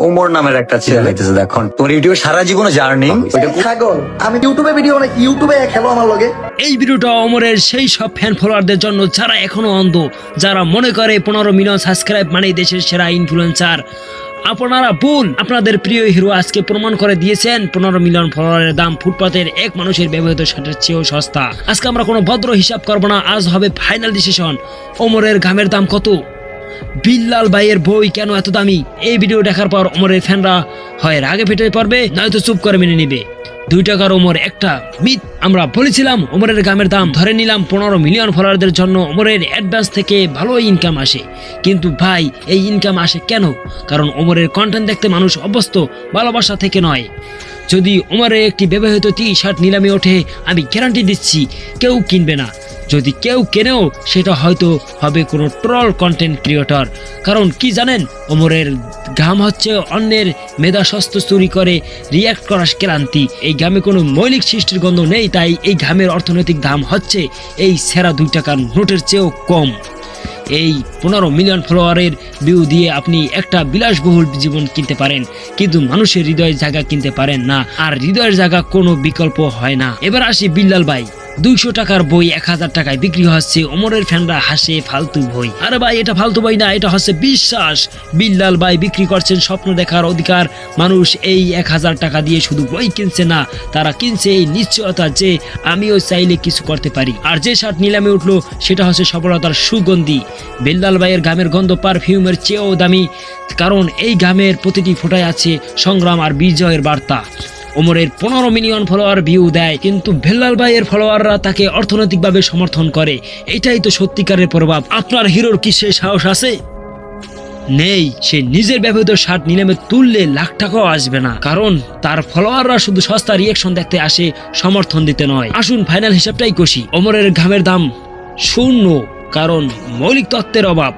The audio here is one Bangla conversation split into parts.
ওমর নামের একটা ছেলে লাগতেছে। দেখুন তোর ইউটিউবে সারা জীবনে জার্নি ছাগল আমি ইউটিউবে ভিডিও না ইউটিউবে খেলো আমার লগে। এই ভিডিওটা অমরের সেই সব ফ্যান ফলোয়ারদের জন্য যারা এখনো অন্ধ, যারা মনে করে 15 মিলিয়ন সাবস্ক্রাইব মানে দেশের সেরা ইনফ্লুয়েন্সার। আপনারা ভুল, আপনাদের প্রিয় হিরো আজকে প্রমাণ করে দিয়েছেন 15 মিলিয়ন ফলোয়ারের দাম ফুটপাতের এক মানুষের ব্যবহৃত শার্টের চেয়েও সস্তা। আজকে আমরা কোনো ভদ্র হিসাব করবো না, আজ হবে ফাইনাল ডিসিশন। ওমরের ঘামের দাম কত, বিল্লাল ভাইয়ের বই কেন এত দামি। এই ভিডিও দেখার পর ওমরের ফ্যানরা হয় রাগে ফেটে পড়বে, নয়তো চুপ করে মেনে নিবে। 2 টাকার ওমর একটা মিথ। আমরা বলেছিলাম ওমরের গামের দাম, ধরে নিলাম 15 মিলিয়ন ফলোয়ারদের জন্য ওমরের অ্যাডভান্স থেকে ভালো ইনকাম আসে। কিন্তু ভাই এই ইনকাম আসে কেন? কারণ ওমরের কন্টেন্ট দেখতে মানুষ অভ্যস্ত, ভালোবাসা থেকে নয়। যদি ওমরের একটি ব্যবহৃত টি-শার্ট নিলামে ওঠে, আমি গ্যারান্টি দিচ্ছি কেউ কিনবে না। যদি কেউ কেনেও সেটা হয়তো হবে কোনো ট্রল কন্টেন্ট ক্রিয়েটর। কারণ কি জানেন, ওমরের ঘাম হচ্ছে অন্যের মেধা স্বস্থ চুরি করে রিয়াক্ট করার ক্লান্তি। এই ঘামে কোনো মৌলিক সৃষ্টির গন্ধ নেই, তাই এই ঘামের অর্থনৈতিক দাম হচ্ছে এই সেরা 2 টাকার নোটের চেয়েও কম। এই 15 মিলিয়ন ফলোয়ারের ভিউ দিয়ে আপনি একটা বিলাসবহুল জীবন কিনতে পারেন, কিন্তু মানুষের হৃদয়ের জায়গা কিনতে পারেন না। আর হৃদয়ের জায়গা কোনো বিকল্প হয় না। এবার আসি বিল্লাল ভাই। 200 টাকার বই 1000 টাকায় বিক্রি হচ্ছে। ওমরের ফ্যানরা হাসে ফালতু বই। আরে ভাই এটা ফালতু বই না, এটা হচ্ছে বিশ্বাস। বিল্লাল ভাই বিক্রি করছেন স্বপ্ন দেখার অধিকার। মানুষ এই 1000 টাকা দিয়ে শুধু বই কিনছে না, তারা কিনছে এই নিশ্চয়তা যে আমিও চাইলে কিছু করতে পারি। আর যে শার্ট নিলামে উঠলো সেটা হচ্ছে সফলতার সুগন্ধি। বিল্লাল ভাইয়ের ঘামের গন্ধ পারফিউমের চেয়েও দামি, কারণ এই ঘামের প্রতিটি ফোঁটায় আছে সংগ্রাম আর বিজয়ের বার্তা। ওমরের 15 মিলিয়ন ফলোয়ার ভিউ দেয়, কিন্তু বিল্লাল ভাইয়ের ফলোয়াররা তাকে অর্থনৈতিকভাবে সমর্থন করে। এটাই তো সত্যিকারের প্রভাব। আপনার হিরোর কি সে সাহস আছে? নেই। সে নিজের ব্যবহৃত শার্ট নিলামে তুললে লাখ টাকাও আসবে না, কারণ তার ফলোয়াররা শুধু সস্তা রিয়াকশন দেখতে আসে, সমর্থন দিতে নয়। আসুন ফাইনাল হিসাবটাই কষি। ওমরের ঘামের দাম 0, কারণ মৌলিক তত্ত্বের অভাব।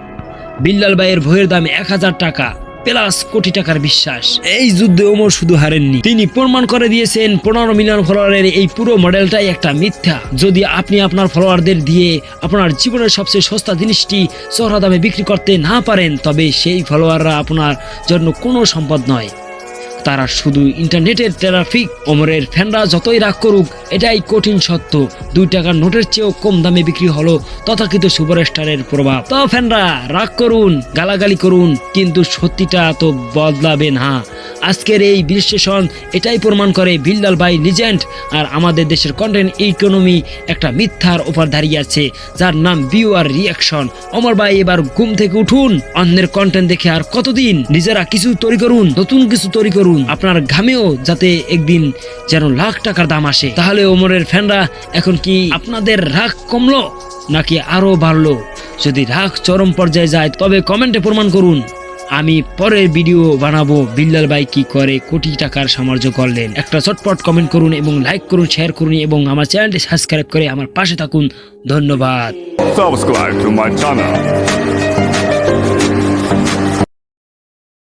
বিল্লাল ভাইয়ের বইয়ের দাম 1000 টাকা প্লাস কোটি টাকার বিশ্বাস। এই যুদ্ধে ওমর শুধু হারেননি, তিনি প্রমাণ করে দিয়েছেন 15 মিলিয়ন ফলোয়ারের এই পুরো মডেলটাই একটা মিথ্যা। যদি আপনি আপনার ফলোয়ারদের দিয়ে আপনার জীবনের সবচেয়ে সস্তা জিনিসটি চড়া দামে বিক্রি করতে না পারেন, তবে সেই ফলোয়াররা আপনার জন্য কোনো সম্পদ নয়, তারা শুধু ইন্টারনেটের ট্রাফিক। ওমরের ফ্যানরা যতই রাগ করুক, এটাই কঠিন সত্য। 2 টাকার নোটের চেয়েও কম দামে বিক্রি হলো তথাকথিত সুপারস্টারের প্রভাব। তো ফ্যানরা রাগ করুন, গালাগালি করুন, কিন্তু সত্যিটা তো বদলাবে না। আজকের এই বিশ্লেষণ এটাই প্রমাণ করে বিল্লাল ভাই লিজেন্ড, আর আমাদের দেশের কন্টেন্ট ইকোনমি একটা মিথ্যার উপর দাঁড়িয়ে আছে, যার নাম ভিউ আর রিয়াকশন। ওমর ভাই এবার ঘুম থেকে উঠুন, অন্যের কন্টেন্ট দেখে আর কতদিন? নিজেরা কিছু তৈরি করুন, নতুন কিছু তৈরি করুন। আপনার ঘামেও যাতে একদিন যেন লাখ টাকার দাম আসে। তাহলে ওমরের ফ্যানরা এখন কি আপনাদের রাগ কমলো নাকি আরো বাড়লো? যদি রাগ চরম পর্যায়ে যায় তবে কমেন্টে প্রমাণ করুন। আমি পরের ভিডিও বানাবো বিল্লাল ভাই কি করে কোটি টাকার সাম্রাজ্য করলেন। একটা চটপট কমেন্ট করুন এবং লাইক করুন, শেয়ার করুন এবং আমার চ্যানেলটি সাবস্ক্রাইব করে আমার পাশে থাকুন। ধন্যবাদ। Subscribe to my channel.